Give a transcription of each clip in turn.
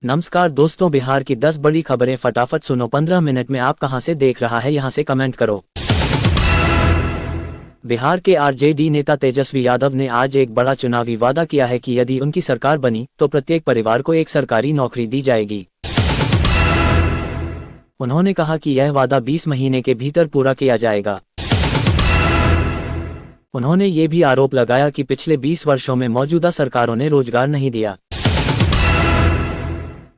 नमस्कार दोस्तों, बिहार की 10 बड़ी खबरें फटाफट सुनो। 15 मिनट में आप कहां से देख रहा है यहां से कमेंट करो। बिहार के आरजेडी नेता तेजस्वी यादव ने आज एक बड़ा चुनावी वादा किया है कि यदि उनकी सरकार बनी तो प्रत्येक परिवार को एक सरकारी नौकरी दी जाएगी। उन्होंने कहा कि यह वादा 20 महीने के भीतर पूरा किया जाएगा। उन्होंने ये भी आरोप लगाया कि पिछले 20 वर्षों में मौजूदा सरकारों ने रोजगार नहीं दिया।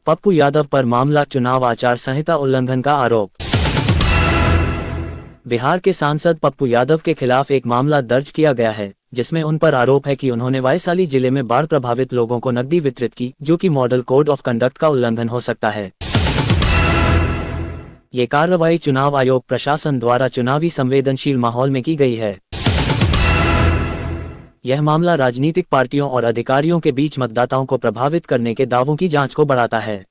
पप्पू यादव पर मामला, चुनाव आचार संहिता उल्लंघन का आरोप। बिहार के सांसद पप्पू यादव के खिलाफ एक मामला दर्ज किया गया है, जिसमें उन पर आरोप है कि उन्होंने वैशाली जिले में बाढ़ प्रभावित लोगों को नकदी वितरित की, जो कि मॉडल कोड ऑफ कंडक्ट का उल्लंघन हो सकता है। ये कार्रवाई चुनाव आयोग प्रशासन द्वारा चुनावी संवेदनशील माहौल में की गई है। यह मामला राजनीतिक पार्टियों और अधिकारियों के बीच मतदाताओं को प्रभावित करने के दावों की जांच को बढ़ाता है।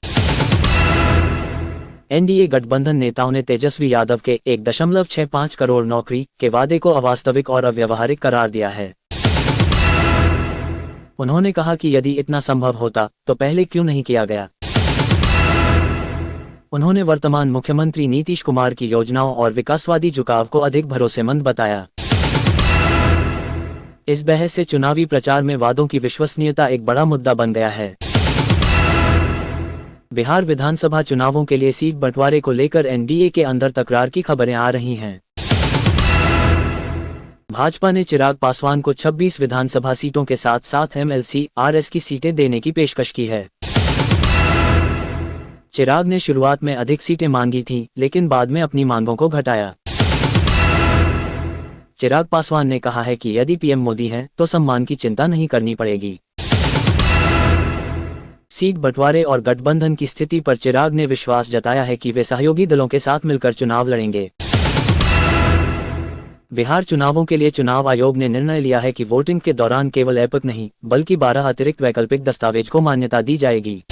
एनडीए गठबंधन नेताओं ने तेजस्वी यादव के 1.65 करोड़ नौकरी के वादे को अवास्तविक और अव्यावहारिक करार दिया है। उन्होंने कहा कि यदि इतना संभव होता तो पहले क्यों नहीं किया गया। उन्होंने वर्तमान मुख्यमंत्री नीतीश कुमार की योजनाओं और विकासवादी झुकाव को अधिक भरोसेमंद बताया। इस बहस से चुनावी प्रचार में वादों की विश्वसनीयता एक बड़ा मुद्दा बन गया है। बिहार विधानसभा चुनावों के लिए सीट बंटवारे को लेकर एनडीए के अंदर तकरार की खबरें आ रही हैं। भाजपा ने चिराग पासवान को 26 विधानसभा सीटों के साथ साथ एमएलसी, आरएस की सीटें देने की पेशकश की है। चिराग ने शुरुआत में अधिक सीटें मांगी थीं, लेकिन बाद में अपनी मांगों को घटाया। चिराग पासवान ने कहा है कि यदि पीएम मोदी हैं तो सम्मान की चिंता नहीं करनी पड़ेगी। सीट बंटवारे और गठबंधन की स्थिति पर चिराग ने विश्वास जताया है कि वे सहयोगी दलों के साथ मिलकर चुनाव लड़ेंगे। बिहार चुनावों के लिए चुनाव आयोग ने निर्णय लिया है कि वोटिंग के दौरान केवल एपिक नहीं बल्कि 12 अतिरिक्त वैकल्पिक दस्तावेज को मान्यता दी जाएगी।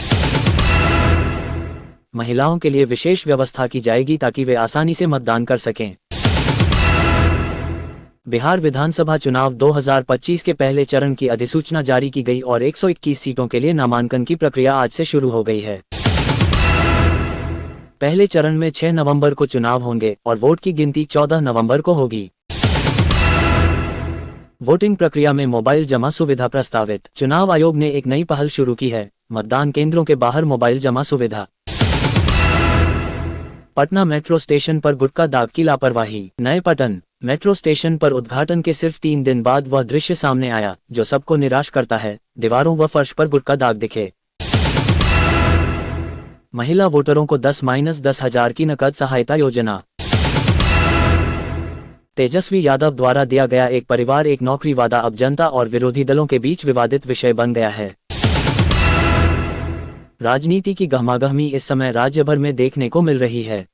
महिलाओं के लिए विशेष व्यवस्था की जाएगी ताकि वे आसानी से मतदान कर सकें। बिहार विधानसभा चुनाव 2025 के पहले चरण की अधिसूचना जारी की गई और 121 सीटों के लिए नामांकन की प्रक्रिया आज से शुरू हो गई है। पहले चरण में 6 नवंबर को चुनाव होंगे और वोट की गिनती 14 नवंबर को होगी। वोटिंग प्रक्रिया में मोबाइल जमा सुविधा प्रस्तावित। चुनाव आयोग ने एक नई पहल शुरू की है, मतदान केंद्रों के बाहर मोबाइल जमा सुविधा। पटना मेट्रो स्टेशन पर गुटखा दाग की लापरवाही। नए पटन मेट्रो स्टेशन पर उद्घाटन के सिर्फ 3 दिन बाद वह दृश्य सामने आया जो सबको निराश करता है। दीवारों व फर्श पर गुटखा दाग दिखे। महिला वोटरों को 10,-10,000 की नकद सहायता योजना। तेजस्वी यादव द्वारा दिया गया एक परिवार एक नौकरी वादा अब जनता और विरोधी दलों के बीच विवादित विषय बन गया है। राजनीति की गहमागहमी इस समय राज्य भर में देखने को मिल रही है।